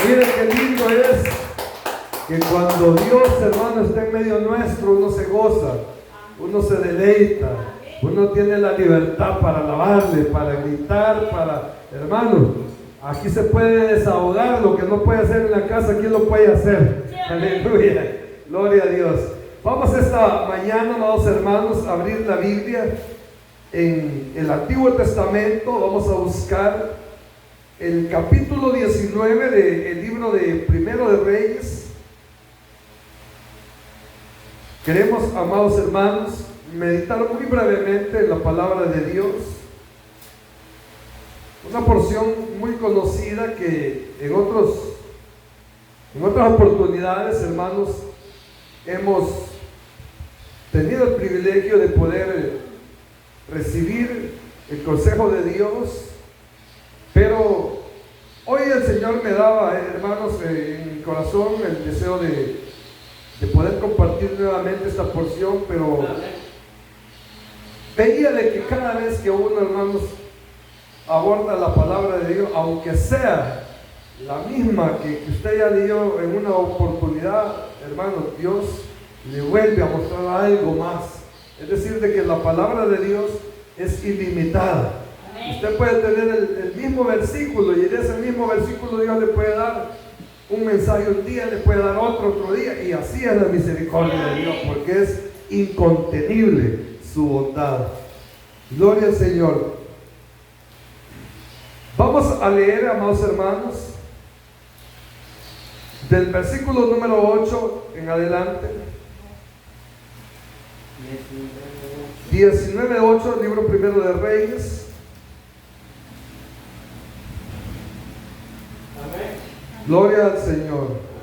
Miren qué lindo es que cuando Dios, hermano, está en medio nuestro, uno se goza, uno se deleita, uno tiene la libertad para alabarle, para gritar, hermano, aquí se puede desahogar lo que no puede hacer en la casa, aquí lo puede hacer. Aleluya, gloria a Dios. Vamos esta mañana, amados hermanos, a abrir la Biblia en el Antiguo Testamento. Vamos a buscar el capítulo 19 del libro de Primero de Reyes. Queremos, amados hermanos, meditar muy brevemente en la palabra de Dios. Una porción muy conocida que en otras oportunidades, hermanos, hemos tenido el privilegio de poder recibir el consejo de Dios, pero hoy el Señor me daba, hermanos, en mi corazón el deseo de poder compartir nuevamente esta porción, pero veía de que cada vez que uno, hermanos, aborda la palabra de Dios, aunque sea la misma que usted ya leyó en una oportunidad, hermano, Dios le vuelve a mostrar algo más. Es decir, de que la palabra de Dios es ilimitada. Usted puede tener el mismo versículo, y de ese mismo versículo Dios le puede dar un mensaje un día, le puede dar otro día, y así es la misericordia de Dios, porque es incontenible su bondad. Gloria al Señor. Vamos a leer, amados hermanos, del versículo número 8 en adelante. 19:8, libro Primero de Reyes. Amén. Gloria al Señor.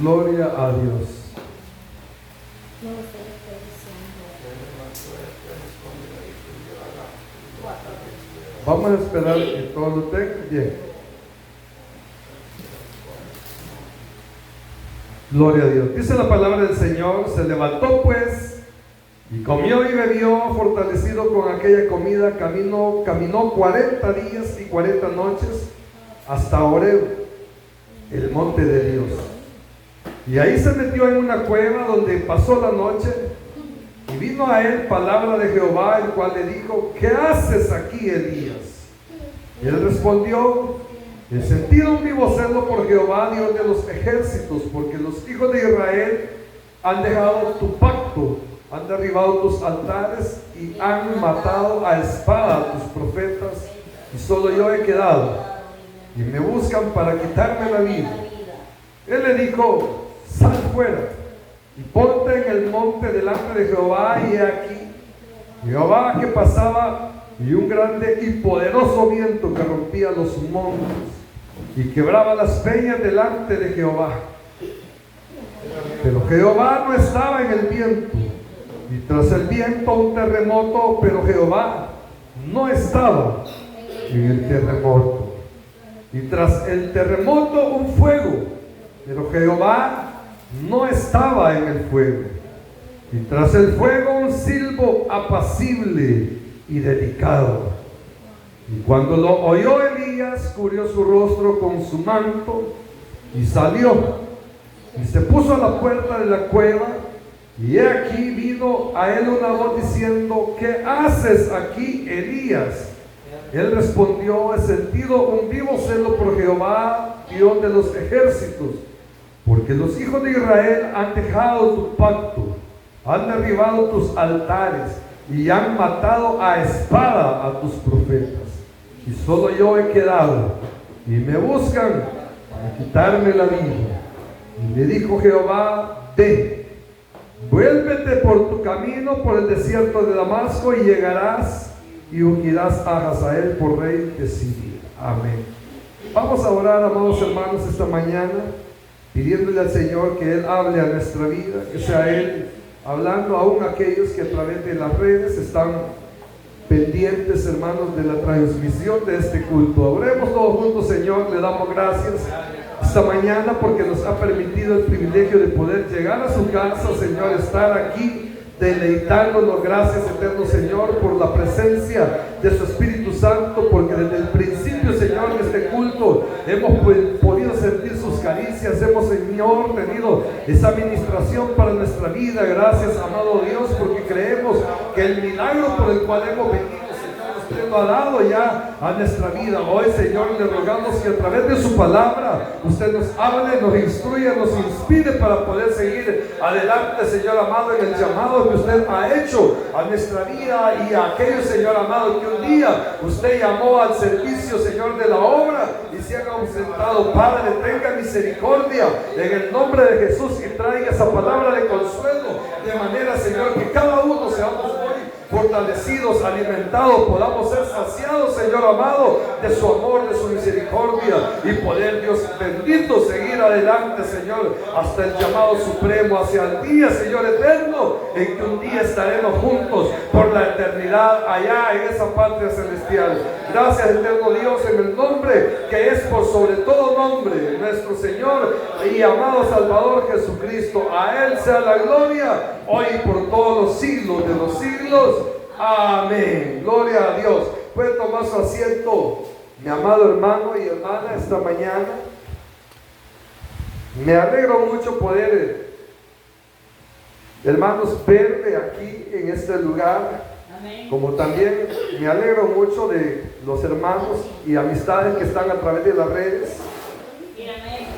Gloria a Dios. Vamos a esperar que todo lo tenga bien. Gloria a Dios. Dice la palabra del Señor: se levantó pues y comió y bebió, fortalecido con aquella comida, caminó 40 días y 40 noches hasta Horeb, el monte de Dios. Y ahí se metió en una cueva donde pasó la noche. Y vino a él palabra de Jehová, el cual le dijo: ¿qué haces aquí, Elías? Y él respondió: he sentido un vivo celo por Jehová, Dios de los ejércitos, porque los hijos de Israel han dejado tu pacto, han derribado tus altares y han matado a espada a tus profetas, y solo yo he quedado, y me buscan para quitarme la vida. Él le dijo: sal fuera y ponte en el monte delante de Jehová. Y aquí Jehová que pasaba, y un grande y poderoso viento que rompía los montes y quebraba las peñas delante de Jehová. Pero Jehová no estaba en el viento, y tras el viento un terremoto, pero Jehová no estaba en el terremoto. Y tras el terremoto un fuego, pero Jehová no estaba en el fuego. Y tras el fuego un silbo apacible y delicado. Y cuando lo oyó Elías, cubrió su rostro con su manto y salió y se puso a la puerta de la cueva. Y he aquí vino a él una voz diciendo: ¿qué haces aquí, Elías? Él respondió: he sentido un vivo celo por Jehová, Dios de los ejércitos, porque los hijos de Israel han dejado tu pacto, han derribado tus altares y han matado a espada a tus profetas, y solo yo he quedado, y me buscan para quitarme la vida. Y le dijo Jehová: ve, vuélvete por tu camino por el desierto de Damasco, y llegarás y ungirás a Hazael por rey de Siria. Amén. Vamos a orar, amados hermanos, esta mañana, pidiéndole al Señor que Él hable a nuestra vida, que sea Él hablando aún a aquellos que a través de las redes están pendientes, hermanos, de la transmisión de este culto. Oremos todos juntos. Señor, le damos gracias esta mañana porque nos ha permitido el privilegio de poder llegar a su casa, Señor, estar aquí deleitándonos. Gracias, eterno Señor, por la presencia de su Espíritu Santo, porque desde el principio, Señor, de este culto hemos podido sentir sus caricias, hemos, Señor, tenido esa administración para nuestra vida. Gracias, amado Dios, porque creemos que el milagro por el cual hemos venido, usted lo ha dado ya a nuestra vida. Hoy, Señor, le rogamos que a través de su palabra usted nos hable, nos instruya, nos inspire para poder seguir adelante, Señor amado, en el llamado que usted ha hecho a nuestra vida y a aquellos, Señor amado, que un día usted llamó al servicio, Señor, de la obra y se han ausentado. Padre, tenga misericordia en el nombre de Jesús y traiga esa palabra de consuelo, de manera, Señor, que cada uno seamos hoy fortalecidos, alimentados, podamos ser saciados, Señor amado, de su amor, de su misericordia, y poder, Dios bendito, seguir adelante, Señor, hasta el llamado supremo, hacia el día, Señor eterno, en que un día estaremos juntos por la eternidad allá en esa patria celestial. Gracias, eterno Dios, en el nombre que es por sobre todo nombre, nuestro Señor y amado Salvador Jesucristo. A Él sea la gloria hoy y por todos los siglos de los siglos. Amén. Gloria a Dios. Puede tomar su asiento, mi amado hermano y hermana, esta mañana. Me alegro mucho poder, hermanos, verle aquí en este lugar. Amén. Como también me alegro mucho de los hermanos y amistades que están a través de las redes,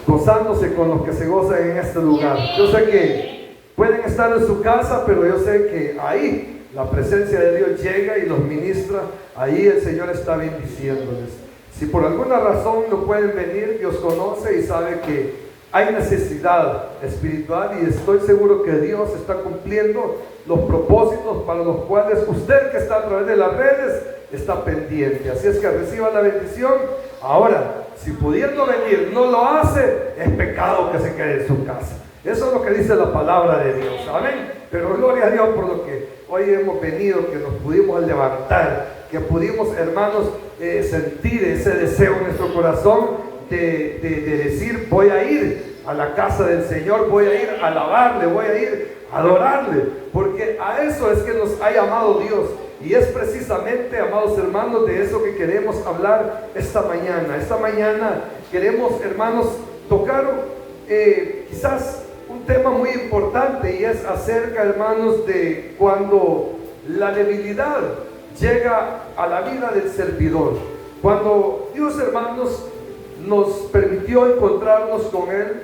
gozándose con los que se gozan en este lugar. Yo sé que pueden estar en su casa, pero yo sé que ahí la presencia de Dios llega y los ministra. Ahí el Señor está bendiciéndoles. Si por alguna razón no pueden venir, Dios conoce y sabe que hay necesidad espiritual, y estoy seguro que Dios está cumpliendo los propósitos para los cuales usted, que está a través de las redes, está pendiente. Así es que reciba la bendición. Ahora, si pudiendo venir no lo hace, es pecado que se quede en su casa. Eso es lo que dice la palabra de Dios. Amén. Pero gloria a Dios por lo que hoy hemos venido, que nos pudimos levantar, que pudimos, hermanos, sentir ese deseo en nuestro corazón de decir: voy a ir a la casa del Señor, voy a ir a alabarle, voy a ir a adorarle, porque a eso es que nos ha llamado Dios. Y es precisamente, amados hermanos, de eso que queremos hablar esta mañana. Esta mañana queremos, hermanos, tocar quizás un tema muy importante, y es acerca, hermanos, de cuando la debilidad llega a la vida del servidor. Cuando Dios, hermanos, nos permitió encontrarnos con Él,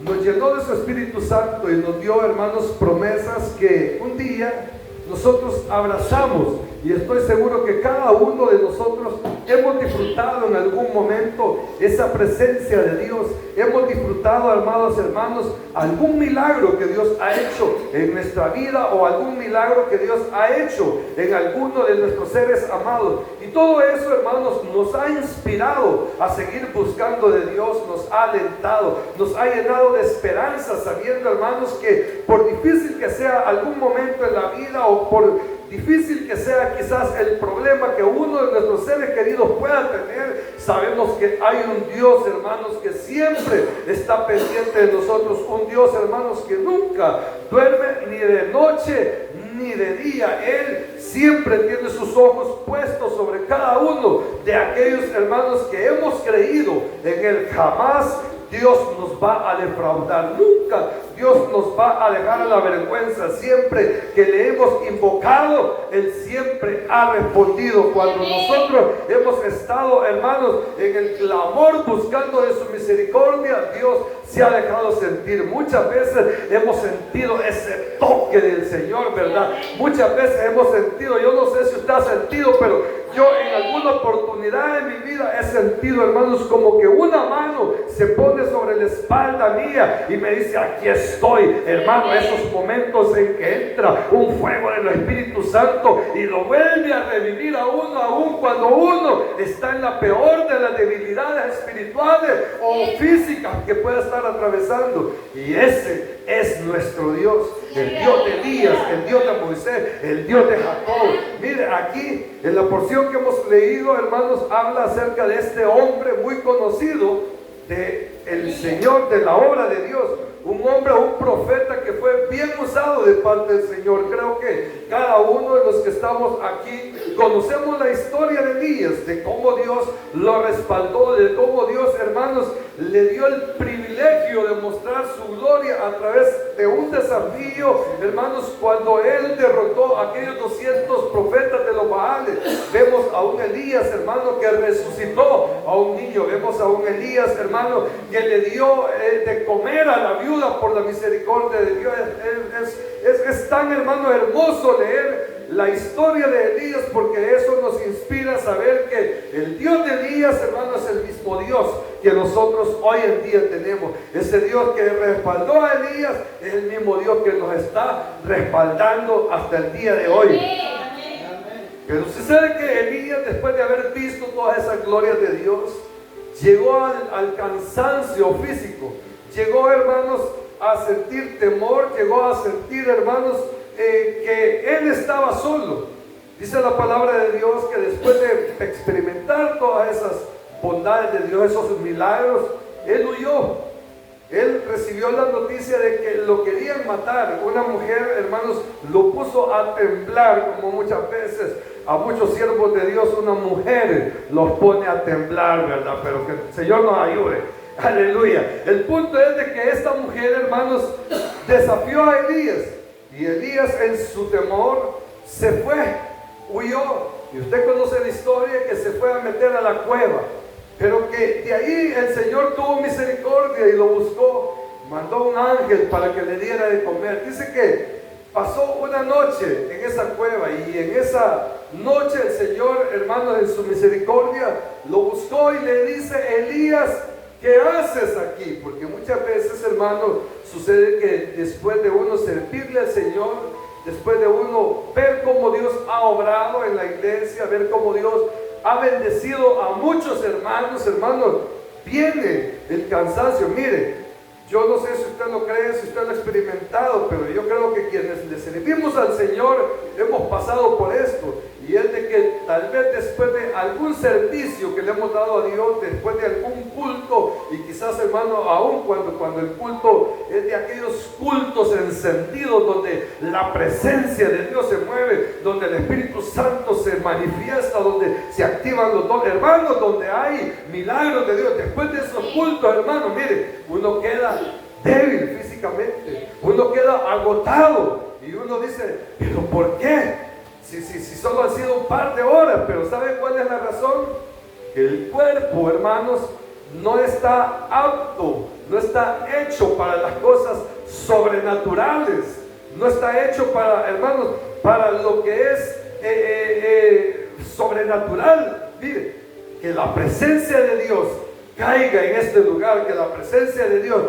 nos llenó de su Espíritu Santo y nos dio, hermanos, promesas que un día nosotros abrazamos, y estoy seguro que cada uno de nosotros hemos disfrutado en algún momento esa presencia de Dios. Hemos disfrutado, amados hermanos, algún milagro que Dios ha hecho en nuestra vida, o algún milagro que Dios ha hecho en alguno de nuestros seres amados. Y todo eso, hermanos, nos ha inspirado a seguir buscando de Dios, nos ha alentado, nos ha llenado de esperanza, sabiendo, hermanos, que por difícil que sea algún momento en la vida, o por difícil que sea quizás el problema que uno de nuestros seres queridos pueda tener, sabemos que hay un Dios, hermanos, que siempre está pendiente de nosotros. Un Dios, hermanos, que nunca duerme ni de noche ni de día. Él siempre tiene sus ojos puestos sobre cada uno de aquellos, hermanos, que hemos creído en Él. Jamás Dios nos va a defraudar, nunca Dios nos va a dejar a la vergüenza. Siempre que le hemos invocado, Él siempre ha respondido. Cuando nosotros hemos estado, hermanos, en el clamor buscando de su misericordia, Dios se ha dejado sentir. Muchas veces hemos sentido ese toque del Señor, ¿verdad? Muchas veces hemos sentido, yo no sé si usted ha sentido, pero yo en alguna oportunidad en mi vida he sentido, hermanos, como que una mano se pone sobre la espalda mía y me dice: aquí estoy, hermano. Esos momentos en que entra un fuego del Espíritu Santo y lo vuelve a revivir a uno, aún cuando uno está en la peor de las debilidades espirituales o físicas que pueda estar atravesando. Y ese es nuestro Dios, el Dios de Elías, el Dios de Moisés, el Dios de Jacob. Mire, aquí en la porción que hemos leído, hermanos, habla acerca de este hombre muy conocido, de el Señor, de la obra de Dios. un hombre, un profeta que fue bien usado de parte del Señor. Creo que cada uno de los que estamos aquí conocemos la historia de Elías, de cómo Dios lo respaldó, de cómo Dios, hermanos, le dio el privilegio de mostrar su gloria a través de un desafío, hermanos, cuando él derrotó a aquellos 200 profetas de los Baales. Vemos a un Elías, hermano, que resucitó a un niño. Vemos a un Elías, hermano, que le dio de comer a la viuda por la misericordia de Dios. Es tan, hermano, hermoso leer la historia de Elías, porque eso nos inspira a saber que el Dios de Elías, hermano, es el mismo Dios que nosotros hoy en día tenemos. Ese Dios que respaldó a Elías es el mismo Dios que nos está respaldando hasta el día de hoy. Pero sucede que Elías, después de haber visto todas esas glorias de Dios, llegó al cansancio físico, llegó, hermanos, a sentir temor, llegó a sentir, hermanos, que él estaba solo. Dice la palabra de Dios que después de experimentar todas esas bondades de Dios, esos milagros, él huyó. Él recibió la noticia de que lo querían matar. Una mujer, hermanos, lo puso a temblar, como muchas veces a muchos siervos de Dios una mujer los pone a temblar, ¿verdad? Pero que el Señor nos ayude. Aleluya. El punto es de que esta mujer, hermanos, desafió a Elías. Y Elías, en su temor, se fue, huyó. Y usted conoce la historia, que se fue a meter a la cueva. Pero que de ahí el Señor tuvo misericordia y lo buscó. Mandó un ángel para que le diera de comer. Dice que pasó una noche en esa cueva, y en esa noche el Señor, hermano, en su misericordia, lo buscó y le dice: Elías, ¿qué haces aquí? Porque muchas veces, hermano, sucede que después de uno servirle al Señor, después de uno ver cómo Dios ha obrado en la iglesia, ver cómo Dios ha bendecido a muchos hermanos, viene el cansancio. Mire, yo no sé si usted lo cree, si usted lo ha experimentado, pero yo creo que quienes le servimos al Señor hemos pasado por esto. Y es de que tal vez después de algún servicio que le hemos dado a Dios, después de algún culto, y quizás, hermano, aún cuando el culto es de aquellos cultos encendidos donde la presencia de Dios se mueve, donde el Espíritu Santo se manifiesta, donde se activan los dones, hermanos, donde hay milagros de Dios. Después de esos cultos, hermano, mire, uno queda débil físicamente, uno queda agotado, y uno dice: ¿pero por qué? Si solo han sido un par de horas. Pero ¿sabe cuál es la razón? Que el cuerpo, hermanos, no está apto, no está hecho para las cosas sobrenaturales, no está hecho para, hermanos, para lo que es sobrenatural. Mire, que la presencia de Dios caiga en este lugar, que la presencia de Dios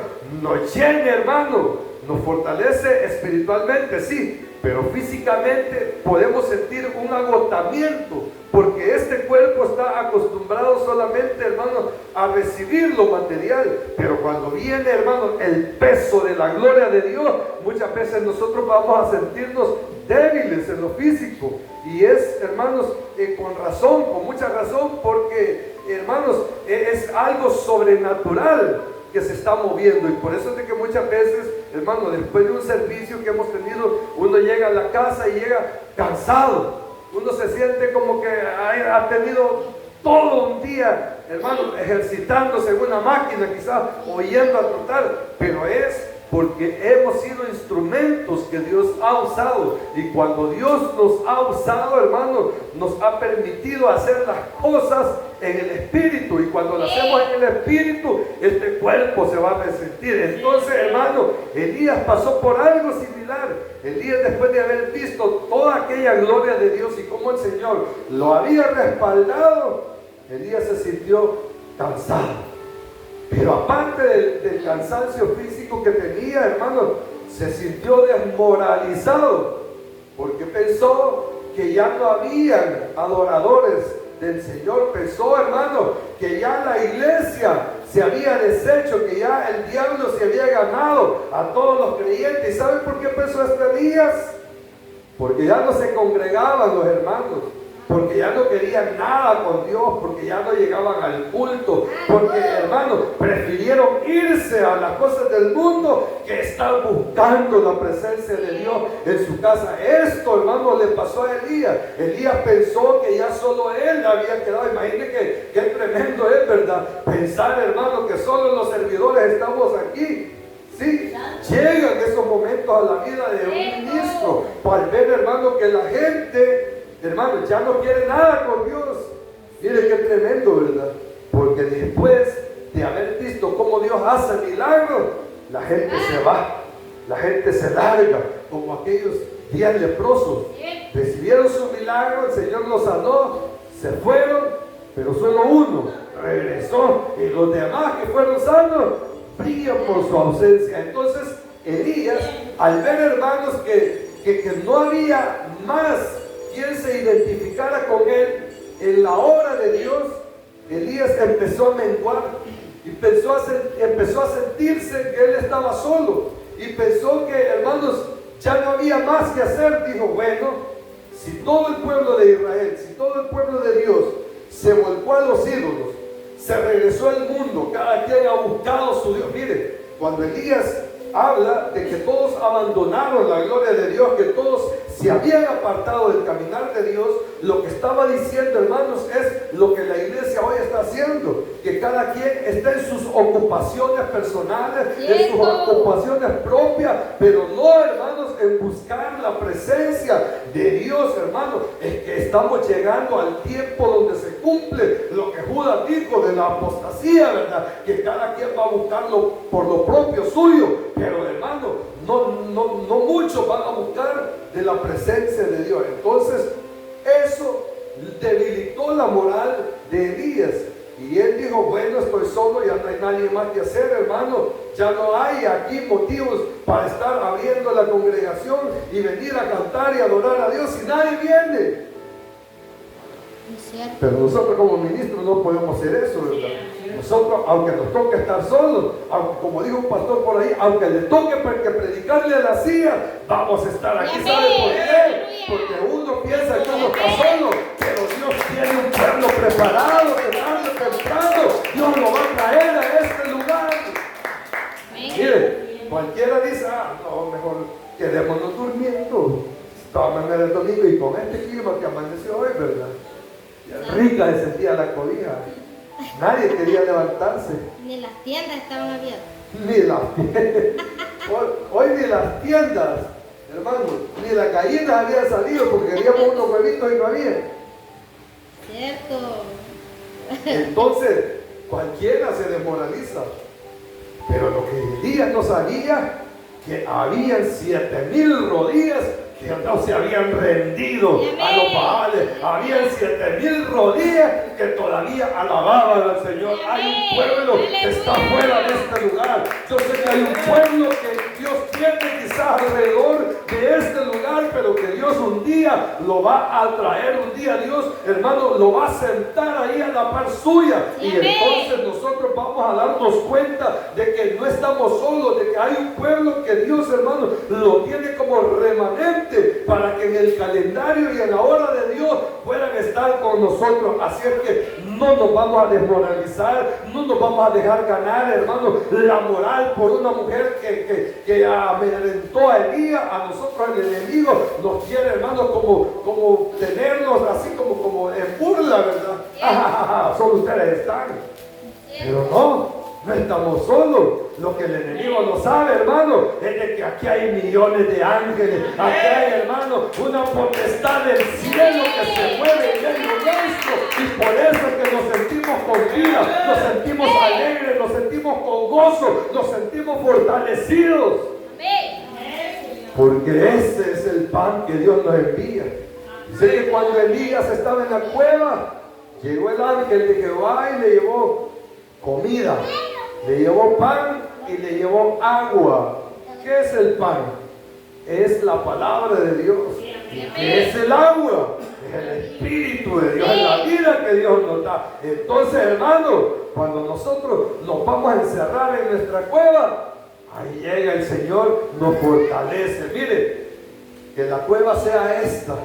nos llene, hermano, nos fortalece espiritualmente, sí, pero físicamente podemos sentir un agotamiento, porque este cuerpo está acostumbrado solamente, hermano, a recibir lo material. Pero cuando viene, hermano, el peso de la gloria de Dios, muchas veces nosotros vamos a sentirnos débiles en lo físico. Y es, hermanos, con razón, con mucha razón, porque, hermanos, es algo sobrenatural que se está moviendo. Y por eso es de que muchas veces, hermano, después de un servicio que hemos tenido, uno llega a la casa y llega cansado. Uno se siente como que ha tenido todo un día, hermano, ejercitándose en una máquina, quizás, o yendo a trotar, pero es porque hemos sido instrumentos que Dios ha usado. Y cuando Dios nos ha usado, hermano, nos ha permitido hacer las cosas en el Espíritu. Y cuando lo hacemos en el Espíritu, este cuerpo se va a resentir. Entonces, hermano, Elías pasó por algo similar. Elías, después de haber visto toda aquella gloria de Dios y cómo el Señor lo había respaldado, Elías se sintió cansado. Pero aparte del cansancio físico que tenía, hermano, se sintió desmoralizado, porque pensó que ya no habían adoradores del Señor. Pensó, hermano, que ya la iglesia se había deshecho, que ya el diablo se había ganado a todos los creyentes. ¿Y saben por qué pensó este Elías? Porque ya no se congregaban los hermanos, porque ya no querían nada con Dios, porque ya no llegaban al culto, porque, hermanos, prefirieron irse a las cosas del mundo que estar buscando la presencia de Dios en su casa. Esto, hermano, le pasó a Elías. Elías pensó que ya solo él había quedado. Imagínense que tremendo es, ¿verdad? Pensar, hermano, que solo los servidores estamos aquí. Sí, llegan esos momentos a la vida de un ministro para ver, hermano, que la gente, hermano, ya no quiere nada con Dios. Mire qué tremendo, ¿verdad? Porque después de haber visto cómo Dios hace milagros, la gente se va, la gente se larga, como aquellos 10 leprosos. Recibieron su milagro, el Señor los sanó, se fueron, pero solo uno regresó, y los demás que fueron sanos brillan por su ausencia. Entonces Elías, al ver, hermanos, que no había más quien se identificara con él en la obra de Dios, Elías empezó a menguar y empezó a sentirse que él estaba solo, y pensó que, hermanos, ya no había más que hacer. Dijo, bueno, si todo el pueblo de Israel, si todo el pueblo de Dios se volcó a los ídolos, se regresó al mundo, cada quien ha buscado su Dios. Mire, cuando Elías habla de que todos abandonaron la gloria de Dios, que todos se habían apartado del caminar de Dios, lo que estaba diciendo, hermanos, es lo que la iglesia hoy está haciendo, que cada quien está en sus ocupaciones personales, en sus ocupaciones propias, pero no, hermanos, en buscar la presencia de Dios, hermanos. Es que estamos llegando al tiempo donde se cumple lo que Judas dijo de la apostasía, ¿verdad? Que cada quien va a buscarlo por lo propio suyo, pero, hermano, no muchos van a buscar de la presencia de Dios. Entonces eso debilitó la moral de Elías, y él dijo, bueno, estoy solo, ya no hay nadie más que hacer, hermano, ya no hay aquí motivos para estar abriendo la congregación y venir a cantar y adorar a Dios, y nadie viene. Pero nosotros como ministros no podemos hacer eso, ¿verdad? Nosotros, aunque nos toque estar solos, aunque, como dijo un pastor por ahí, aunque le toque predicarle a la silla, vamos a estar aquí. ¿Sabe por qué? Porque uno piensa que uno está solo, pero Dios tiene un pueblo preparado, que tarde o temprano Dios lo va a traer a este lugar. Mire, cualquiera dice, no, mejor quedémonos durmiendo. Tómame el domingo, y con este clima que amaneció hoy, ¿verdad? Rica se sentía la cobija. Nadie quería levantarse. Ni las tiendas estaban abiertas. Ni las tiendas. Hoy ni las tiendas, hermano, ni las gallinas habían salido porque queríamos unos huevitos y no había. Cierto. Entonces, cualquiera se desmoraliza. Pero lo que Elías no sabía, que habían 7,000 rodillas que no se habían rendido a los Baales. Habían 7,000 rodillas que todavía alababan al Señor. Hay un pueblo que está fuera de este lugar. Yo sé que hay un pueblo que Dios tiene quizás alrededor de este lugar, pero que Dios un día lo va a traer. Un día Dios, hermano, lo va a sentar ahí a la par suya, y entonces nosotros vamos a darnos cuenta de que no estamos solos, de que hay un pueblo que Dios, hermano, lo tiene como remanente para que en el calendario y en la hora de Dios puedan estar con nosotros. Así es que no nos vamos a desmoralizar, no nos vamos a dejar ganar, hermano, la moral por una mujer que amedrentó a Elías. A nosotros el enemigo nos quiere, hermano, como tenernos así como en burla, ¿verdad? Solo ustedes están. Pero no estamos solos. Lo que el enemigo no sabe, hermano, es de que aquí hay millones de ángeles. Aquí hay, hermano, una potestad del cielo que se mueve en medio nuestro, y por eso es que nos sentimos con vida, nos sentimos alegres, nos sentimos con gozo, nos sentimos fortalecidos. Porque ese es el pan que Dios nos envía. Sé que cuando Elías estaba en la cueva, llegó el ángel de Jehová y le llevó comida, le llevó pan y le llevó agua. ¿Qué es el pan? Es la palabra de Dios. ¿Y qué es el agua? Es el Espíritu de Dios, es la vida que Dios nos da. Entonces, hermano, cuando nosotros nos vamos a encerrar en nuestra cueva, ahí llega el Señor, nos fortalece. Mire, que la cueva sea esta,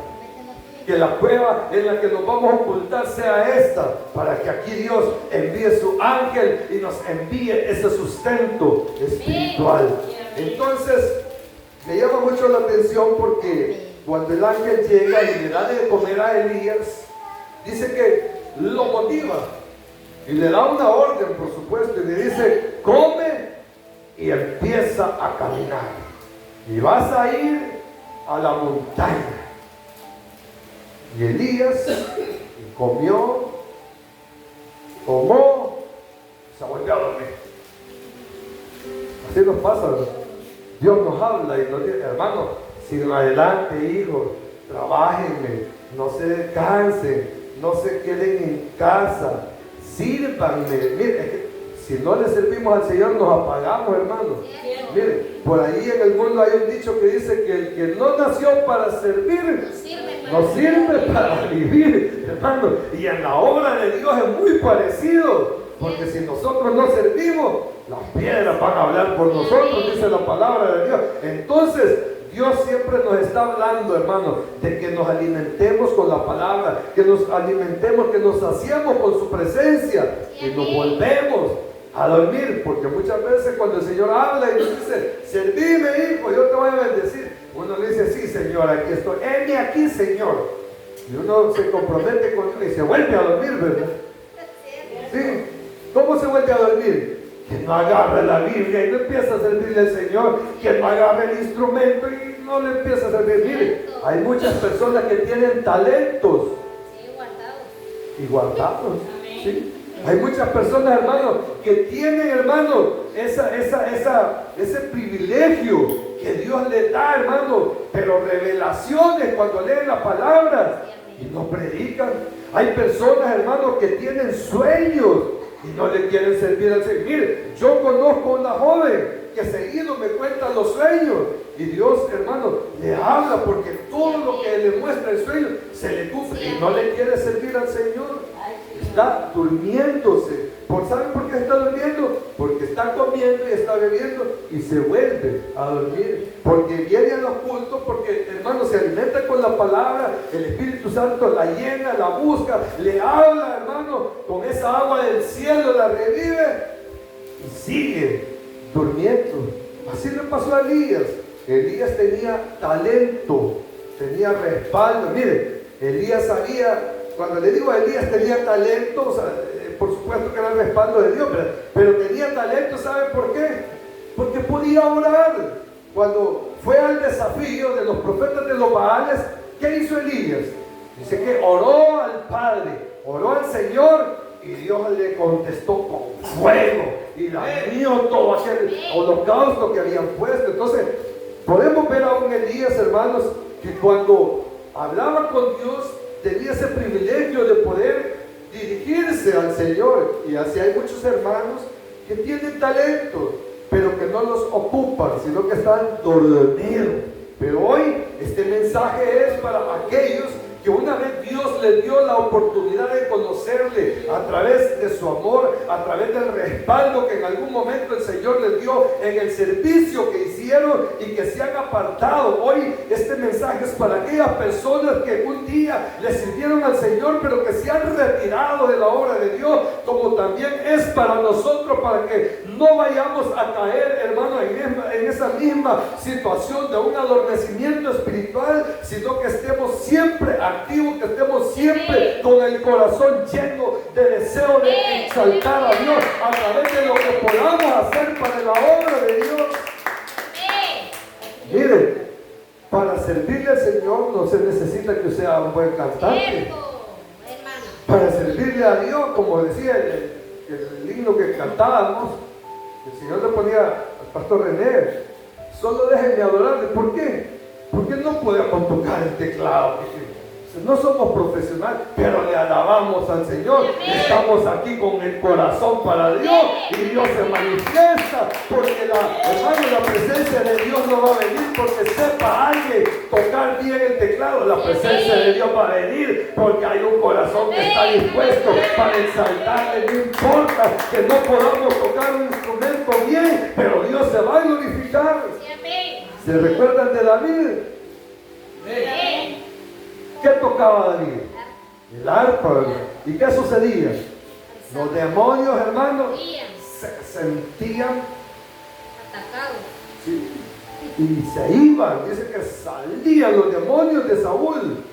que la cueva en la que nos vamos a ocultar sea esta, para que aquí Dios envíe su ángel y nos envíe ese sustento espiritual. Entonces, me llama mucho la atención porque cuando el ángel llega y le da de comer a Elías, dice que lo motiva y le da una orden, por supuesto, y le dice: come y empieza a caminar y vas a ir a la montaña. Y Elías comió, tomó, se volvió a dormir. Así nos pasa, ¿verdad? Dios nos habla y nos dice: hermano, sigan adelante, hijos, trabajenme, no se descansen, no se queden en casa, sírvanme. Mire, si no le servimos al Señor, nos apagamos, hermano. Mire, por ahí en el mundo hay un dicho que dice que el que no nació para servir, no sirve para vivir, hermano. Y en la obra de Dios es muy parecido, porque si nosotros no servimos, las piedras van a hablar por nosotros, dice la palabra de Dios. Entonces, Dios siempre nos está hablando, hermano, de que nos alimentemos con la palabra, que nos alimentemos, que nos saciemos con su presencia y nos volvemos a dormir, porque muchas veces cuando el Señor habla y nos dice: servime, hijo, yo te voy a bendecir, uno le dice: sí, Señor, aquí estoy, heme aquí, Señor, y uno se compromete con Dios y se vuelve a dormir, ¿verdad? Sí. ¿Cómo se vuelve a dormir? Que no agarre la Biblia y no empieza a servirle al Señor, que no agarre el instrumento y no le empieza a servir. Mire, hay muchas personas que tienen talentos y guardados. ¿Sí? Hay muchas personas, hermano, que tienen, hermano, ese privilegio que Dios les da, hermano, pero revelaciones cuando leen la palabra y no predican. Hay personas, hermano, que tienen sueños y no le quieren servir al Señor. Mire, yo conozco a una joven que seguido me cuenta los sueños y Dios, hermano, le habla porque todo lo que le muestra el sueño se le cumple y no le quiere servir al Señor. Está durmiéndose. ¿Saben por qué está durmiendo? Porque está comiendo y está bebiendo y se vuelve a dormir. Porque viene a los cultos, porque, hermano, se alimenta con la palabra, el Espíritu Santo la llena, la busca, le habla, hermano, con esa agua del cielo la revive y sigue durmiendo. Así le pasó a Elías. Elías tenía talento, tenía respaldo. Mire, Elías sabía. Cuando le digo a Elías tenía talento, o sea, por supuesto que era el respaldo de Dios, pero tenía talento. ¿Sabe por qué? Porque podía orar. Cuando fue al desafío de los profetas de los Baales, ¿qué hizo Elías? Dice que oró al Padre, oró al Señor y Dios le contestó con fuego y lamió todo aquel holocausto que habían puesto. Entonces, podemos ver a un Elías, hermanos, que cuando hablaba con Dios tenía ese privilegio de poder dirigirse al Señor. Y así hay muchos hermanos que tienen talento, pero que no los ocupan, sino que están dormidos. Pero hoy este mensaje es para aquellos que una vez Dios les dio la oportunidad de conocerle a través de su amor, a través del respaldo que en algún momento el Señor les dio en el servicio que hicieron y que se han apartado. Hoy este mensaje es para aquellas personas que un día le sirvieron al Señor, pero que se han retirado de la obra de Dios, como también es para nosotros, para que no vayamos a caer, hermano, en esa misma situación de un adormecimiento espiritual, sino que estemos siempre activos, que estemos siempre con el corazón lleno de deseo de exaltar a Dios a través de lo que podamos hacer para la obra de Dios. Mire, para servirle al Señor no se necesita que sea un buen cantante. Para servirle a Dios, como decía el himno que cantábamos, el Señor le ponía al pastor René: solo déjenme adorarle. ¿Por qué? Porque no podemos tocar el teclado. No somos profesionales, pero le alabamos al Señor. Estamos aquí con el corazón para Dios y Dios se manifiesta, porque la presencia de Dios no va a venir porque sepa alguien tocar bien el teclado. La presencia de Dios va a venir porque hay un corazón que está dispuesto para exaltarle. No importa que no podamos tocar un instrumento bien, pero Dios se va a glorificar. ¿Se recuerdan de David? ¿Qué tocaba David? El arpa, ¿verdad? ¿Y qué sucedía? Los demonios, hermanos, se sentían Atacados. sí, y se iban. Dice que salían los demonios de Saúl.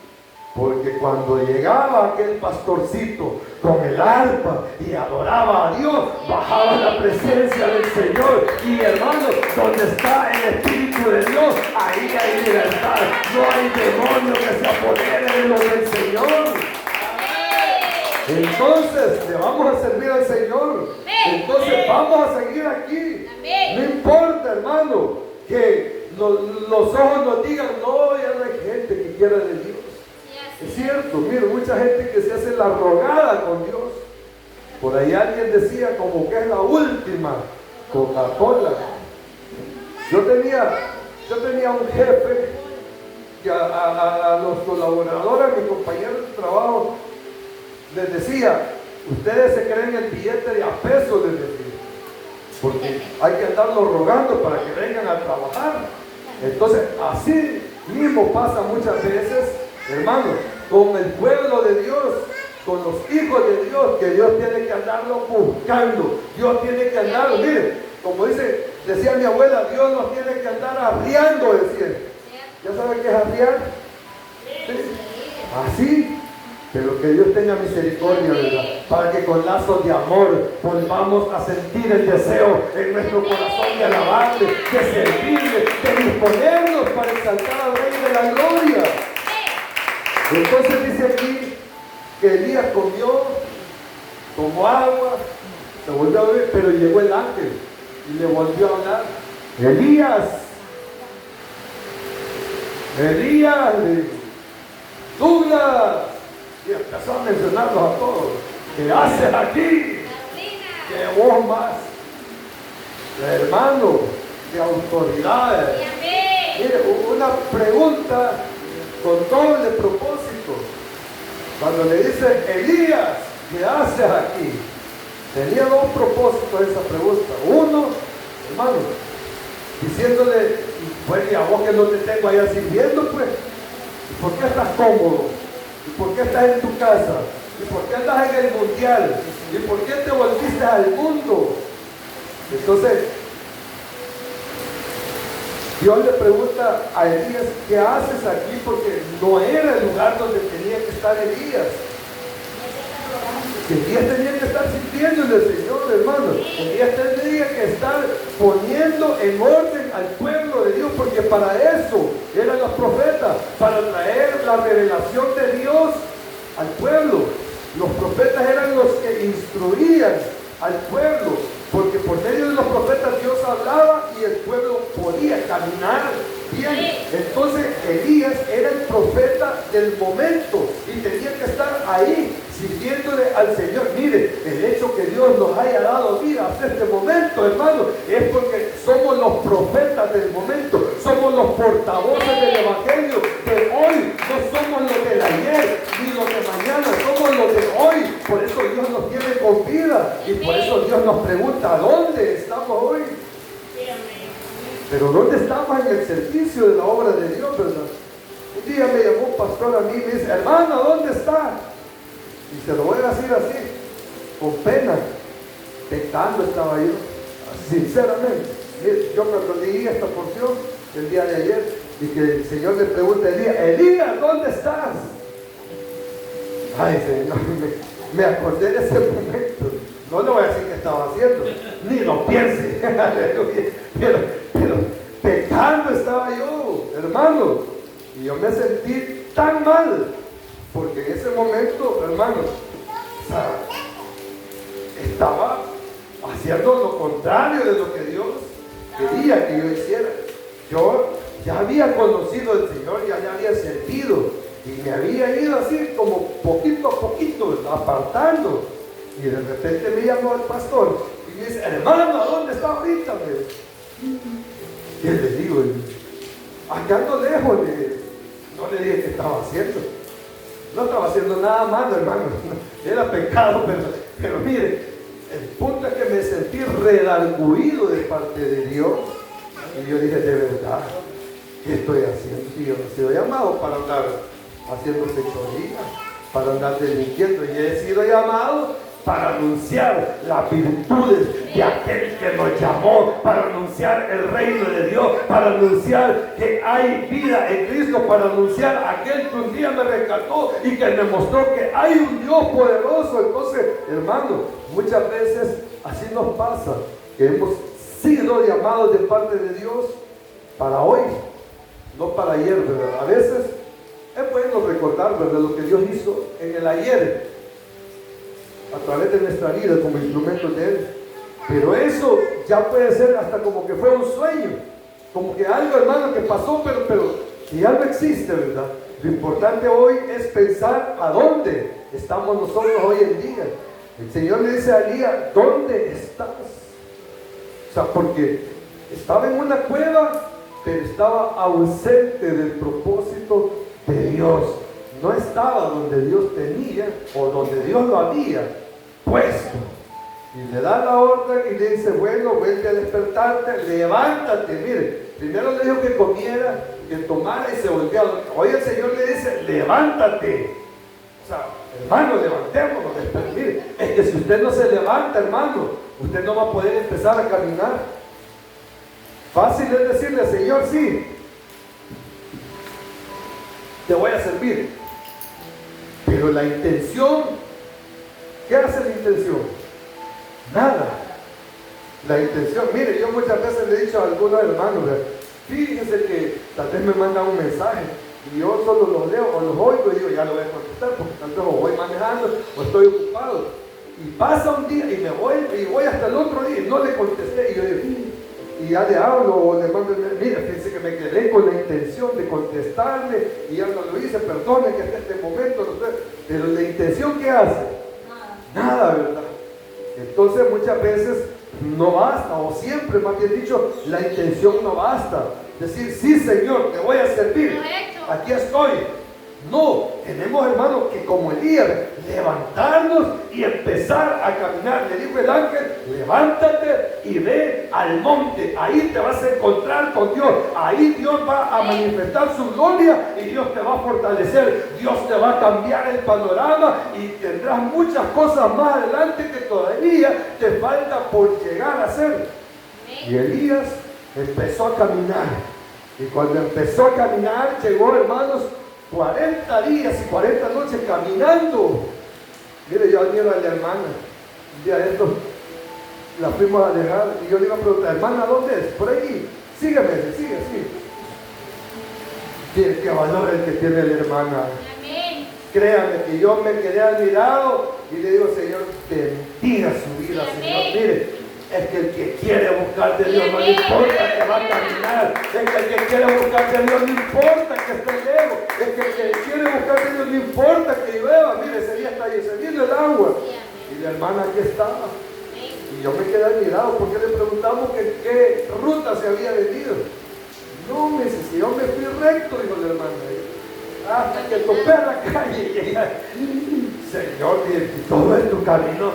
Porque cuando llegaba aquel pastorcito con el arpa y adoraba a Dios, bajaba la presencia del Señor. Y hermanos, donde está el Espíritu de Dios, ahí hay libertad. No hay demonio que se apodere de lo del Señor. Entonces, le vamos a servir al Señor. Entonces, vamos a seguir aquí. No importa, hermano, que los ojos nos digan, no, ya no hay gente que quiera de Dios. Es cierto, mire, mucha gente que se hace la rogada con Dios. Por ahí alguien decía como que es la última Coca-Cola. Yo tenía un jefe que a los colaboradores, a mis compañeros de trabajo, les decía, ustedes se creen el billete de a peso, les decía, porque hay que andarlo rogando para que vengan a trabajar. Entonces, así mismo pasa muchas veces, hermanos, con el pueblo de Dios, con los hijos de Dios, que Dios tiene que andarlo buscando. Dios tiene que andarlo, mire, como decía mi abuela, Dios nos tiene que andar arriando, decía. ¿Ya saben qué es arriar? ¿Sí? Así. Pero que Dios tenga misericordia, ¿verdad? Para que con lazos de amor volvamos a sentir el deseo en nuestro corazón de alabarle, de servirle, de disponernos para exaltar al Rey de la Gloria. Entonces dice aquí que Elías comió, tomó agua, se volvió a beber, pero llegó el ángel y le volvió a hablar. Elías, Douglas, y empezó a mencionarlos a todos. ¿Qué haces aquí? Que vos más, hermano, de autoridades. Mire, una pregunta con doble propósito. Cuando le dice, Elías, ¿qué haces aquí? Tenía dos propósitos esa pregunta. Uno, hermano, diciéndole, pues, y a vos que no te tengo allá sirviendo, pues, ¿por qué estás cómodo? ¿Y por qué estás en tu casa? ¿Y por qué andas en el mundial? ¿Y por qué te volviste al mundo? Entonces, Dios le pregunta a Elías, ¿qué haces aquí? Porque no era el lugar donde tenía que estar Elías. Elías tenía que estar sirviéndole al Señor, hermano. Elías tenía que estar poniendo en orden al pueblo de Dios, porque para eso eran los profetas, para traer la revelación de Dios al pueblo. Los profetas eran los que instruían al pueblo, porque por medio de los profetas Dios hablaba y el pueblo podía caminar bien. Entonces Elías era el profeta del momento y tenía que estar ahí sirviéndole al Señor. Mire, el hecho que Dios nos haya dado vida hasta este momento, hermano, es porque somos los profetas del momento, somos los portavoces del Evangelio de hoy, no somos los del ayer ni los de mañana, somos los de hoy. Por eso Dios nos tiene con vida y por eso Dios nos pregunta, ¿dónde estamos hoy? Pero ¿dónde estamos en el servicio de la obra de Dios, verdad? Un día me llamó un pastor a mí y me dice, hermano, ¿dónde está? Y se lo voy a decir así, con pena, pecando estaba yo, sinceramente. Mire, yo cuando leí esta porción el día de ayer y que el Señor le pregunta a Elías, Elías, ¿dónde estás? Ay, Señor, me acordé de ese momento. No le voy a decir qué estaba haciendo, ni lo piense. pero pecando estaba yo, hermano. Y yo me sentí tan mal, porque en ese momento, hermano, estaba haciendo lo contrario de lo que Dios quería que yo hiciera. Yo ya había conocido al Señor, ya le había servido, y me había ido así como poquito a poquito, apartando. Y de repente me llamó el pastor y me dice, hermano, ¿dónde está ahorita? Y le digo, acá ando lejos. No le dije qué estaba haciendo. No estaba haciendo nada malo, hermano. Era pecado, pero mire, el punto es que me sentí redarguido de parte de Dios. Y yo dije, de verdad, ¿qué estoy haciendo? Y yo no he sido llamado para hablar haciendo fechoría, para andar delinquiendo. Y he sido llamado para anunciar las virtudes de aquel que nos llamó, para anunciar el reino de Dios, para anunciar que hay vida en Cristo, para anunciar a aquel que un día me rescató y que me mostró que hay un Dios poderoso. Entonces, hermanos, muchas veces así nos pasa, que hemos sido llamados de parte de Dios para hoy, no para ayer, ¿verdad? A veces es bueno recordar, ¿verdad?, lo que Dios hizo en el ayer a través de nuestra vida como instrumentos de Él. Pero eso ya puede ser hasta como que fue un sueño, como que algo, hermano, que pasó, pero que ya no existe, ¿verdad? Lo importante hoy es pensar a dónde estamos nosotros hoy en día. El Señor le dice a Elías, ¿dónde estás? O sea, porque estaba en una cueva, pero estaba ausente del propósito de Dios. No estaba donde Dios tenía o donde Dios lo había puesto. Y le da la orden y le dice, bueno, vuelve a despertarte, levántate. Mire, primero le dijo que comiera, que tomara y se volvió a dormir. Hoy el Señor le dice, levántate. O sea, hermano, levantémonos. Mire, es que si usted no se levanta, hermano, usted no va a poder empezar a caminar. Fácil es decirle, Señor, sí, te voy a servir. Pero la intención, ¿qué hace la intención? Nada. La intención, mire, yo muchas veces le he dicho a algunos hermanos, fíjense que tal vez me mandan un mensaje y yo solo los leo o los oigo y digo, ya lo voy a contestar porque tal vez o voy manejando o estoy ocupado. Y pasa un día y me voy y voy hasta el otro día y no le contesté y yo digo, y ya le hablo o le mando, mira, fíjense que me quedé con la intención de contestarle y ya no lo hice, perdone que hasta este momento no sé, pero la intención, ¿qué hace? Nada, ¿verdad? Entonces muchas veces no basta, o siempre más bien dicho, la intención no basta. Decir, sí, Señor, te voy a servir, aquí estoy. No, tenemos, hermanos, que como Elías, levantarnos y empezar a caminar. Le dijo el ángel, levántate y ve al monte, ahí te vas a encontrar con Dios, ahí Dios va a manifestar su gloria y Dios te va a fortalecer, Dios te va a cambiar el panorama y tendrás muchas cosas más adelante que todavía te falta por llegar a ser. Y Elías empezó a caminar, y cuando empezó a caminar llegó, hermanos, 40 días y 40 noches caminando. Mire, yo admiro a la hermana. Un día de estos la fuimos a dejar y yo le iba a preguntar, hermana, ¿dónde es? Por ahí. Sígueme, sigue. Mire, qué valor el que tiene la hermana. Amén. Créanme que yo me quedé admirado y le digo, Señor, bendiga su vida, Señor. Mire, es que el que quiere buscar de Dios, no le importa que va a caminar. Es que el que quiere buscar de Dios, no importa que esté lejos. Es que el que quiere buscar de Dios, no importa que llueva. Mire, ese día está ahí, se viene el agua. Y la hermana aquí estaba. Y yo me quedé admirado porque le preguntamos que qué ruta se había venido. No, me dice, si yo me fui recto, dijo la hermana. Hasta que topé a la calle. Señor, y todo es tu camino,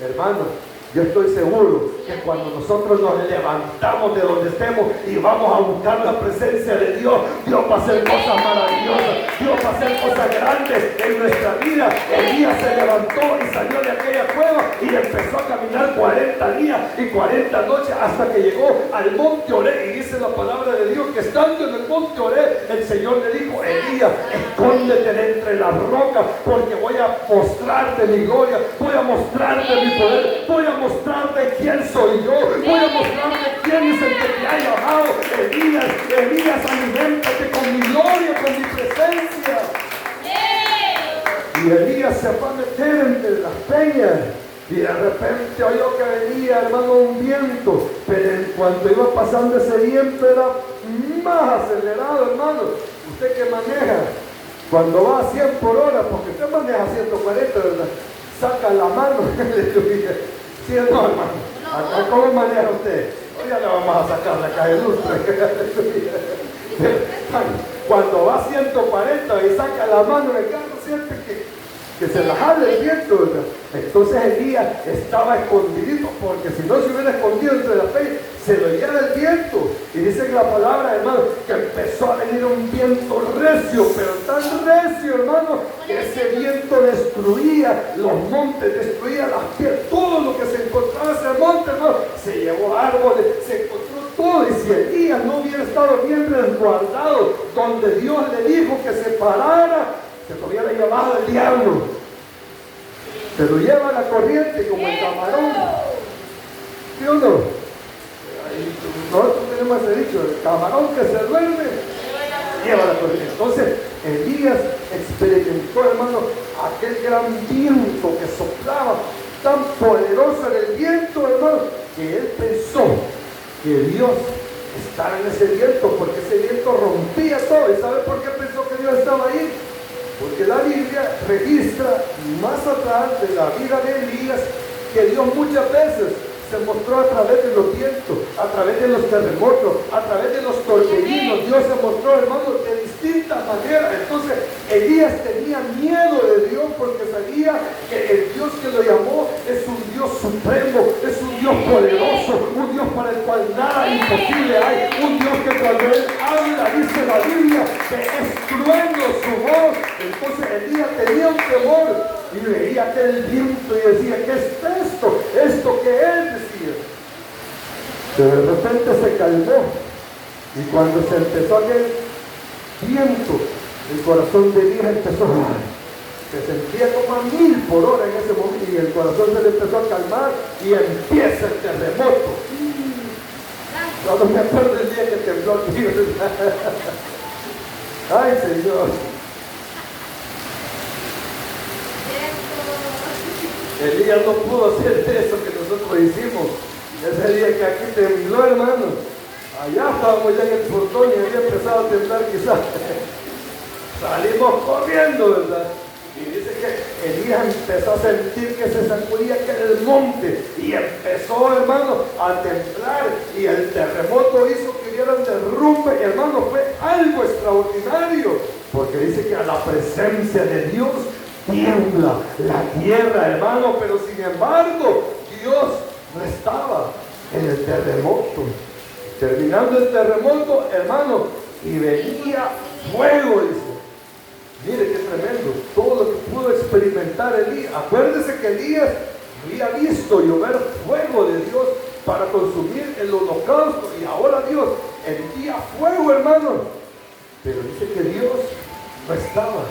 hermano. Yo estoy seguro que cuando nosotros nos levantamos de donde estemos y vamos a buscar la presencia de Dios, Dios va a hacer cosas maravillosas, Dios va a hacer cosas grandes en nuestra vida. Elías se levantó y salió de aquella cueva y empezó a caminar 40 días y 40 noches hasta que llegó al monte Oré. Y dice la palabra de Dios que estando en el monte Oré, el Señor le dijo, Elías, escóndete entre las rocas porque voy a mostrarte mi gloria, voy a mostrarte mi poder, voy a mostrarte quién soy yo, voy a mostrarte quién es el que te ha llamado. Elías, aliméntate con mi gloria, con mi presencia. Y Elías se fue a meter entre las peñas y de repente oyó que venía, hermano, un viento, pero en cuanto iba pasando ese viento era más acelerado, hermano. Usted que maneja, cuando va a 100 por hora, porque usted maneja a 140, ¿verdad? Saca la mano, ¿sí o no, hermano? ¿Cómo maneja usted? Hoy ya le vamos a sacar la caja de luz. Cuando va a 140 y saca la mano del carro, siente que se la jale el viento, ¿verdad? Entonces Elías estaba escondidito, porque si no se hubiera escondido entre las peñas, se lo lleva el viento. Y dice que la palabra, hermano, que empezó a venir un viento recio, pero tan recio, hermano, que ese viento destruía los montes, destruía las piedras, todo lo que se encontraba en ese monte, hermano. Se llevó árboles, se encontró todo. Y si Elías no hubiera estado bien resguardado donde Dios le dijo que se parara, se lo hubiera llevado el diablo. Se lo lleva la corriente como el camarón. ¿Sí o no? Nosotros tenemos ese dicho: el camarón que se duerme lleva la corriente. Entonces Elías experimentó, hermano, aquel gran viento que soplaba tan poderoso en el viento, hermano, que él pensó que Dios estaba en ese viento, porque ese viento rompía todo. ¿Y sabe por qué pensó que Dios estaba ahí? Porque la Biblia registra más atrás de la vida de Elías que Dios muchas veces se mostró a través de los vientos, a través de los terremotos, a través de los torbellinos. Dios se mostró, hermano, de distintas maneras. Entonces Elías tenía miedo de Dios, porque sabía que el Dios que lo llamó es un Dios supremo, es un Dios poderoso, un Dios para el cual nada imposible hay, un Dios que cuando Él habla, dice la Biblia, que es trueno su voz. Entonces Elías tenía un temor y veía aquel viento y decía: ¿qué es esto? ¿Esto que él decía? Pero de repente se calmó, y cuando se empezó aquel viento, el corazón de Elías empezó a girar. Se sentía como a 1000 por hora en ese momento, y el corazón se le empezó a calmar y empieza el terremoto. Cuando me acuerdo el día que tembló aquí. Ay, Señor. Elías no pudo hacer eso que nosotros hicimos. Ese día que aquí tembló, hermano, allá estábamos ya en el portón y había empezado a temblar quizás. Salimos corriendo, ¿verdad? Y dice que Elías empezó a sentir que se sacudía aquel monte y empezó, hermano, a temblar, y el terremoto hizo que hubiera un derrumbe. Y, hermano, fue algo extraordinario, porque dice que a la presencia de Dios tiembla la tierra, hermano. Pero sin embargo, Dios no estaba en el terremoto. Terminando el terremoto, hermano, y venía fuego, dice. Mire qué tremendo, todo lo que pudo experimentar Elías. Acuérdese que Elías había visto llover fuego de Dios para consumir el holocausto, y ahora Dios envía fuego, hermano. Pero dice que Dios no estaba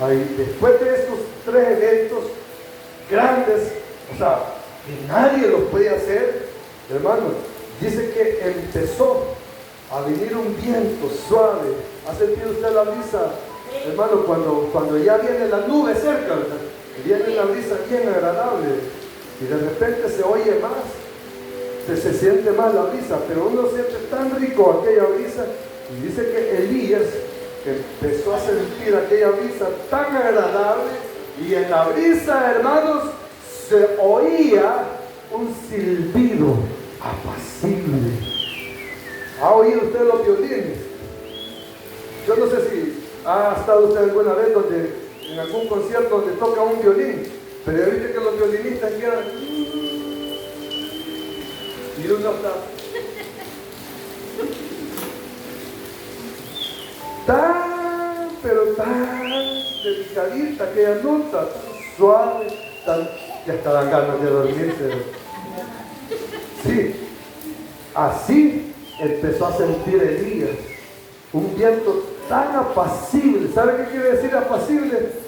ahí. Después de estos 3 eventos grandes, o sea, que nadie los puede hacer, hermano, dice que empezó a venir un viento suave. ¿Ha sentido usted la brisa, hermano, cuando ya viene la nube cerca, ¿verdad? Viene la brisa bien agradable, y de repente se oye más, se siente más la brisa, pero uno siente tan rico aquella brisa. Y dice que Elías empezó a sentir aquella brisa tan agradable, y en la brisa, hermanos, se oía un silbido apacible. ¿Ha oído usted los violines? Yo no sé si ha estado usted alguna vez en algún concierto donde toca un violín, pero ya viste que los violinistas quedan y uno está pero tan delicadita aquella nota, tan suave, ya estaban ganas de dormirse. Sí, así empezó a sentir Elías un viento tan apacible. ¿Sabe qué quiere decir apacible?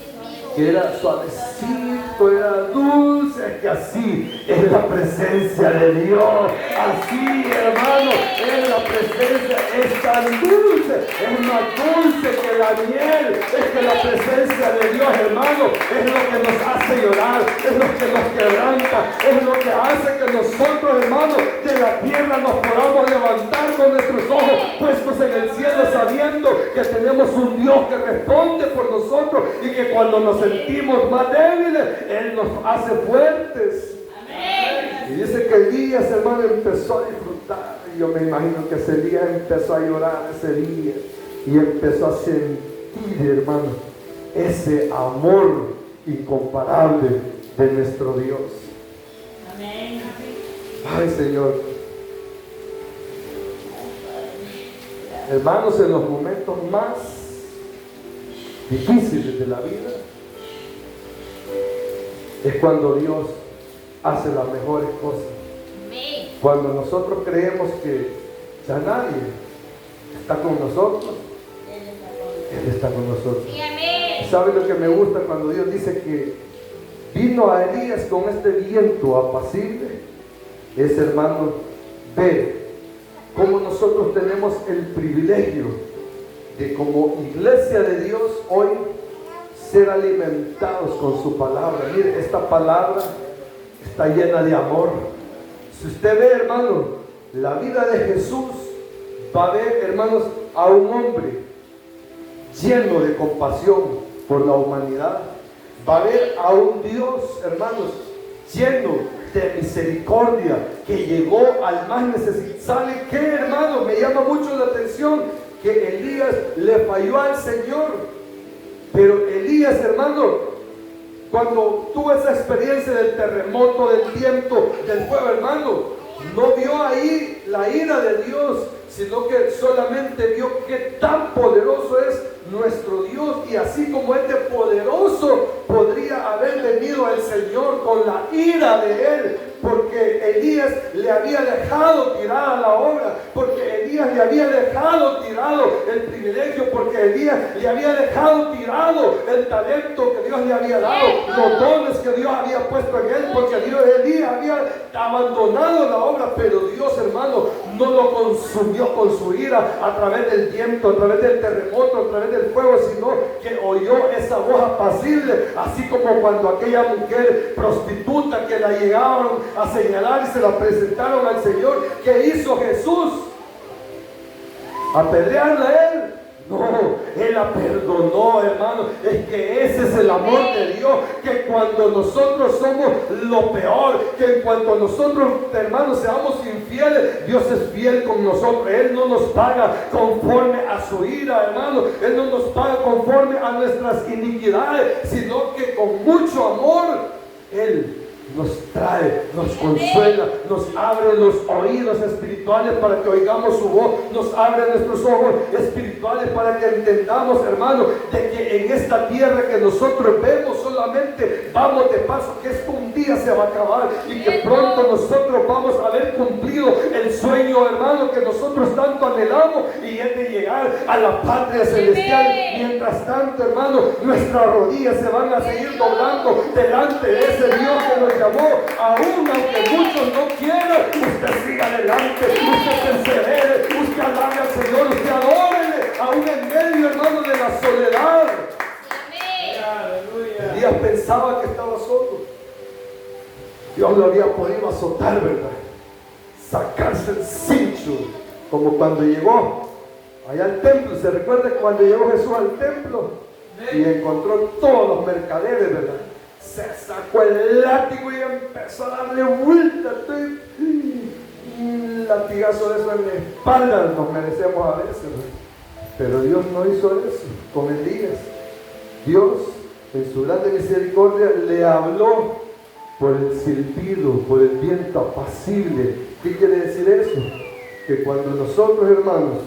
Que era suavecito, era dulce, que así es la presencia de Dios. Así, hermano, es la presencia, es tan dulce, es más dulce que la miel. Es que la presencia de Dios, hermano, es lo que nos hace llorar, es lo que nos quebranta, es lo que hace que nosotros, hermano, de la tierra nos podamos levantar con nuestros ojos puestos en el cielo, sabiendo que tenemos un Dios que responde por nosotros, y que cuando nos sentimos más débiles, Él nos hace fuertes. Amén. Y dice que Elías, hermano, empezó a disfrutar. Y yo me imagino que ese Elías empezó a llorar ese día, y empezó a sentir, hermano, ese amor incomparable de nuestro Dios. Amén. Ay, Señor, Hermanos, en los momentos más difíciles de la vida es cuando Dios hace las mejores cosas. Cuando nosotros creemos que ya nadie está con nosotros, Él está con nosotros. ¿Sabe lo que me gusta cuando Dios dice que vino a Elías con este viento apacible? Es, hermano, ver cómo nosotros tenemos el privilegio de, como iglesia de Dios, hoy ser alimentados con su palabra. Mire, esta palabra está llena de amor. Si usted ve, hermano, la vida de Jesús, va a ver, hermanos, a un hombre lleno de compasión por la humanidad. Va a ver a un Dios, hermanos, lleno de misericordia, que llegó al más necesitado. ¿Sabe qué, hermano? Me llama mucho la atención que Elías le falló al Señor. Pero Elías, hermano, cuando tuvo esa experiencia del terremoto, del viento, del fuego, hermano, no vio ahí la ira de Dios, sino que solamente vio qué tan poderoso es nuestro Dios, y así como es de poderoso, podría haber venido el Señor con la ira de Él, porque Elías le había dejado tirada la obra, porque Elías le había dejado tirado el privilegio, porque Elías le había dejado tirado el talento que Dios le había dado, los dones que Dios había puesto en él, porque Elías había abandonado la obra. Pero Dios, hermano, no lo consumió con su ira a través del viento, a través del terremoto, a través del fuego, sino que oyó esa voz apacible, así como cuando aquella mujer prostituta que la llegaron a señalar y se la presentaron al Señor. ¿Qué hizo Jesús? ¿Apedrearla a él? No, Él la perdonó, hermano. Es que ese es el amor de Dios, que cuando nosotros somos lo peor, que cuando nosotros, hermanos, seamos infieles, Dios es fiel con nosotros. Él no nos paga conforme a su ira, hermano. Él no nos paga conforme a nuestras iniquidades, sino que con mucho amor Él nos trae, nos consuela, nos abre los oídos espirituales para que oigamos su voz, nos abre nuestros ojos espirituales para que entendamos, hermano, de que en esta tierra que nosotros vemos solamente vamos de paso, que esto un día se va a acabar y que pronto nosotros vamos a haber cumplido el sueño, hermano, que nosotros tanto anhelamos, y es de llegar a la patria celestial. Mientras tanto, hermano, nuestras rodillas se van a seguir doblando delante de ese Dios que nos llamó. Aún aunque muchos no quieran, usted siga adelante, usted persevere, usted alabe al Señor, usted adórele, aún en medio, hermano, de la soledad. Elías pensaba que estaba solo. Dios lo había podido azotar, ¿verdad? Sacarse el cincho, como cuando llegó allá al templo. ¿Se recuerda cuando llegó Jesús al templo y encontró todos los mercaderes, verdad? Se sacó el látigo y empezó a darle vuelta. Un latigazo de eso en la espalda nos merecemos a veces, ¿verdad? Pero Dios no hizo eso con Elías. Dios, en su grande misericordia, le habló por el silbido, por el viento apacible. ¿Qué quiere decir eso? Que cuando nosotros, hermanos,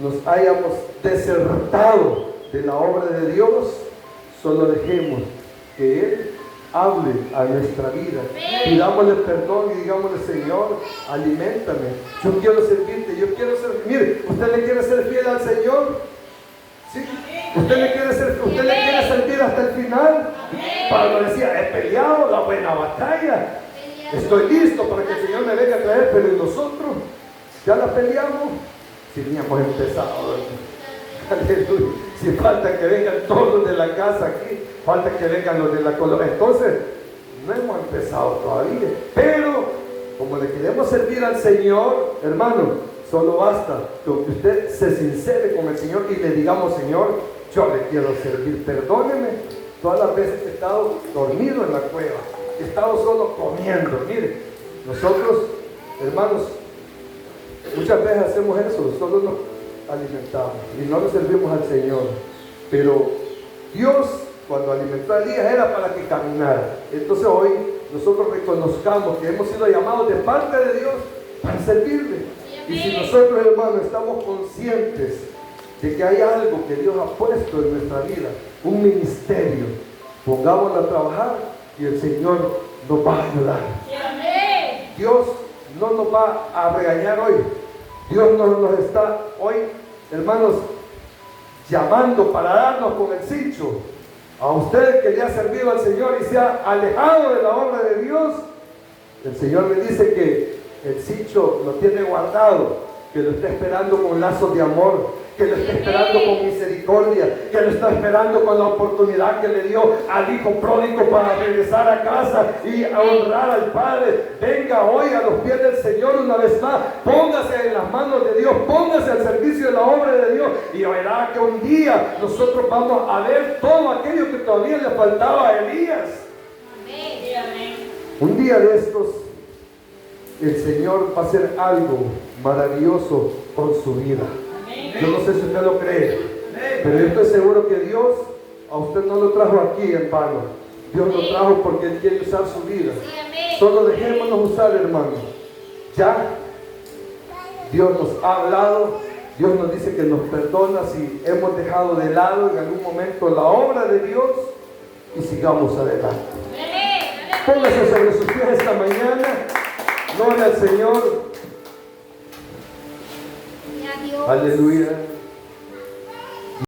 nos hayamos desertado de la obra de Dios, solo dejemos que Él hable a nuestra vida. Pidámosle perdón y digámosle: Señor, aliméntame. Yo quiero servirte, yo quiero ser. Mire, ¿usted le quiere ser fiel al Señor? ¿Sí? ¿Usted le quiere servir hasta el final? Pablo decía: he peleado la buena batalla, estoy listo para que el Señor me venga a traer. Pero nosotros ya la peleamos, si ni hemos empezado. Aleluya. Si falta que vengan todos de la casa aquí, falta que vengan los de la colonia. Entonces, no hemos empezado todavía. Pero, como le queremos servir al Señor, hermano, solo basta que usted se sincere con el Señor y le digamos: Señor, yo le quiero servir. Perdóneme todas las veces que he estado dormido en la cueva, que he estado solo comiendo. Mire, nosotros, hermanos, muchas veces hacemos eso, solo nos alimentamos y no le servimos al Señor. Pero Dios, cuando alimentó a Elías, era para que caminara. Entonces hoy nosotros reconozcamos que hemos sido llamados de parte de Dios para servirle. Y si nosotros, hermanos, estamos conscientes de que hay algo que Dios ha puesto en nuestra vida, un ministerio, pongámoslo a trabajar y el Señor nos va a ayudar. Dios no nos va a regañar hoy. Dios nos está hoy, hermanos, llamando para darnos con el cincho. A usted que le ha servido al Señor y se ha alejado de la obra de Dios, el Señor le dice que el cincho lo tiene guardado, que lo está esperando con lazos de amor, que lo está esperando con misericordia, que lo está esperando con la oportunidad que le dio al hijo pródigo para regresar a casa y a honrar al Padre. Venga hoy a los pies del Señor una vez más, póngase en las manos de Dios, póngase al servicio de la obra de Dios y verá que un día nosotros vamos a ver todo aquello que todavía le faltaba a Elías. Un día de estos el Señor va a hacer algo maravilloso con su vida. Yo no sé si usted lo cree, pero yo estoy seguro que Dios a usted no lo trajo aquí en vano. Dios lo trajo porque Él quiere usar su vida. Solo dejémonos usar, hermano. Ya Dios nos ha hablado. Dios nos dice que nos perdona si hemos dejado de lado en algún momento la obra de Dios y sigamos adelante. Póngase sobre sus pies esta mañana. Gloria al Señor. Aleluya.